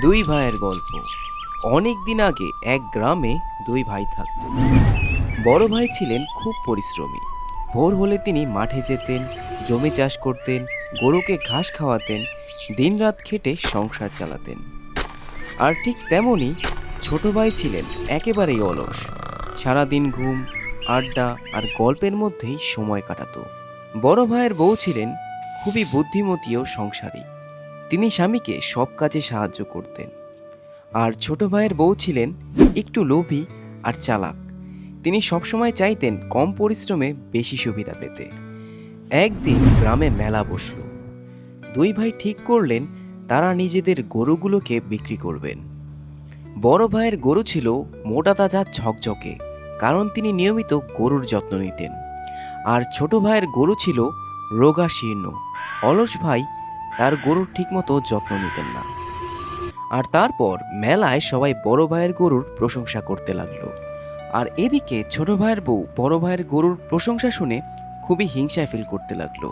দুই ভাইয়ের গল্প। অনেক দিন আগে এক গ্রামে দুই ভাই থাকত। বড় ভাই ছিলেন খুব পরিশ্রমী। ভোর হলে তিনি মাঠে যেতেন, জমি চাষ করতেন, গরুকে ঘাস খাওয়াতেন, দিনরাত খেটে সংসার চালাতেন। আর ঠিক তেমনই ছোট ভাই ছিলেন একেবারেই অলস। সারাদিন ঘুম, আড্ডা আর গল্পের মধ্যেই সময় কাটাতো। বড় ভাইয়ের বউ ছিলেন খুবই বুদ্ধিমতী ও সংসারী। তিনি স্বামীকে সব কাজে সাহায্য করতেন। আর ছোট ভাইয়ের বউ ছিলেন একটু লোভী আর চালাক। তিনি সবসময় চাইতেন কম পরিশ্রমে বেশি সুবিধা পেতে। একদিন গ্রামে মেলা বসল। দুই ভাই ঠিক করলেন তারা নিজেদের গরুগুলোকে বিক্রি করবেন। বড় ভাইয়ের গরু ছিল মোটা তাজা ঝকঝকে, কারণ তিনি নিয়মিত গরুর যত্ন নিতেন। আর ছোট ভাইয়ের গরু ছিল রোগা শীর্ণ। অলস ভাই তার গরুর ঠিকমতো যত্ন নিতেন না। আর তারপর মেলায় সবাই বড় ভাইয়ের গরুর প্রশংসা করতে লাগলো। আর এদিকে ছোট ভাইয়ের বউ বড় ভাইয়ের গরুর প্রশংসা শুনে খুবই হিংসায় ফিল করতে লাগলো।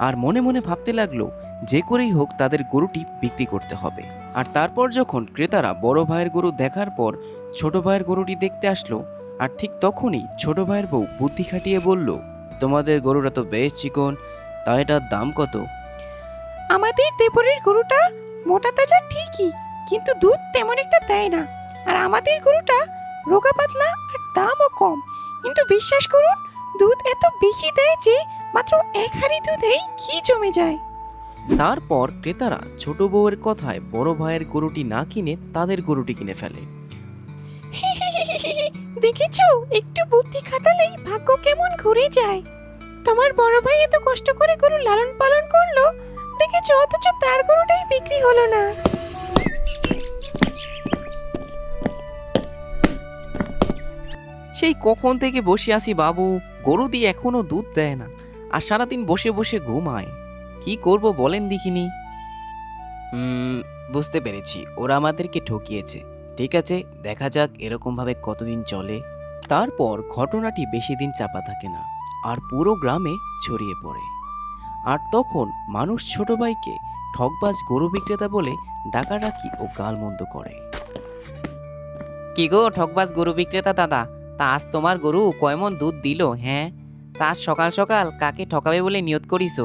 আর মনে মনে ভাবতে লাগলো যে করেই হোক তাদের গরুটি বিক্রি করতে হবে। আর তারপর যখন ক্রেতারা বড় ভাইয়ের গরু দেখার পর ছোট ভাইয়ের গরুটি দেখতে আসলো, আর ঠিক তখনই ছোট ভাইয়ের বউ বুদ্ধি খাটিয়ে বলল, তোমাদের গরুটা তো বেশ চিকন, তা এটার দাম কত? আমাদের দেবরের গরুটা মোটা তাজা ঠিকই, কিন্তু দুধ তেমন একটা দেয় না। আর আমাদের গরুটা রোগা পাতলা আর দামও কম, কিন্তু বিশ্বাস করুন দুধ এত বেশি দেয় যে মাত্র এক হাঁড়ি দুধেই ঘি জমে যায়। তারপর ক্রেতারা ছোট বউয়ের কথায় বড় ভাইয়ের গরুটি না কিনে তাদের গরুটি কিনে ফেলে। দেখেছো, একটু বুদ্ধি খাটালেই ভাগ্য কেমন ঘুরে যায়। তোমার বড় ভাই এত কষ্ট করে গরু লালন পালন করলো, দেখেছো, অথচ তার গরুটাই বিক্রি হলো না। সেই কখন থেকে বসে আছি বাবু, গরু দিয়ে এখনো দুধ দেয় না, আর সারাদিন বসে বসে ঘুমায়। কি করব বলেন দেখিনি। বুঝতে পেরেছি, ওরা আমাদেরকে ঠকিয়েছে। ঠিক আছে, দেখা যাক এরকমভাবে কতদিন চলে। তারপর ঘটনাটি বেশি দিন চাপা থাকে না, আর পুরো গ্রামে ছড়িয়ে পড়ে। আর তখন মানুষ ছোট ভাইকে ঠকবাজ গরু বিক্রেতা বলে ডাকাডাকি ও গালমন্দ করে। কি গো ঠকবাজ গরু বিক্রেতা দাদা, তা আজ তোমার গরু কয়মন দুধ দিল? হ্যাঁ, তা আজ সকাল সকাল কাকে ঠকাবে বলে নিয়ত করিস?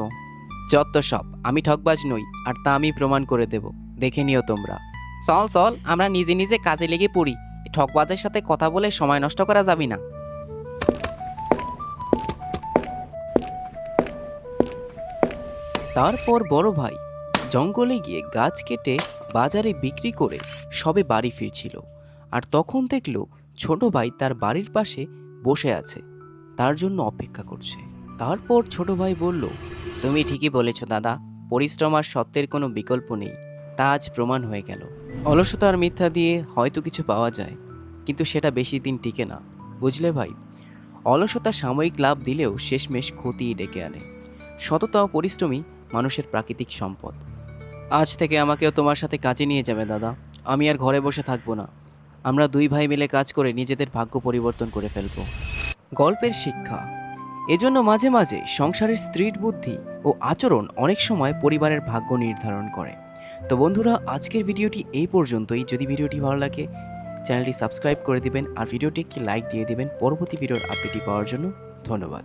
যত সব, আমি ঠকবাজ নই, আর তা আমি প্রমাণ করে দেব, দেখে নিও তোমরা। চল চল, আমরা নিজে নিজে কাজে লেগে পড়ি। ঠকবাজের সাথে কথা বলে সময় নষ্ট করা যাবে না। তারপর বড় ভাই জঙ্গলে গিয়ে গাছ কেটে বাজারে বিক্রি করে সবে বাড়ি ফিরছিল। আর তখন দেখলো ছোট ভাই তার বাড়ির পাশে বসে আছে, তার জন্য অপেক্ষা করছে। তারপর ছোট ভাই বলল, তুমি ঠিকই বলেছ দাদা, পরিশ্রম আর সত্যের কোনো বিকল্প নেই, তা আজ প্রমাণ হয়ে গেল। অলসতা আর মিথ্যা দিয়ে হয়তো কিছু পাওয়া যায়, কিন্তু সেটা বেশি দিন টিকে না, বুঝলে ভাই? অলসতা সাময়িক লাভ দিলেও শেষমেশ ক্ষতিই ডেকে আনে। সততা ও পরিশ্রমী মানুষের প্রাকৃতিক সম্পদ। আজ থেকে আমাকেও তোমার সাথে কাজে নিয়ে যাবে দাদা, আমি আর ঘরে বসে থাকবো না। আমরা দুই ভাই মিলে কাজ করে নিজেদের ভাগ্য পরিবর্তন করে ফেলবো। গল্পের শিক্ষা: এজন্য মাঝে মাঝে সংসারের স্ত্রীর বুদ্ধি ও আচরণ অনেক সময় পরিবারের ভাগ্য নির্ধারণ করে। তো বন্ধুরা, আজকের ভিডিওটি এই পর্যন্তই। যদি ভিডিওটি ভালো লাগে চ্যানেলটি সাবস্ক্রাইব করে দিবেন, আর ভিডিওটি একটি লাইক দিয়ে দিবেন পরবর্তী ভিডিওর আপডেটটি পাওয়ার জন্য। ধন্যবাদ।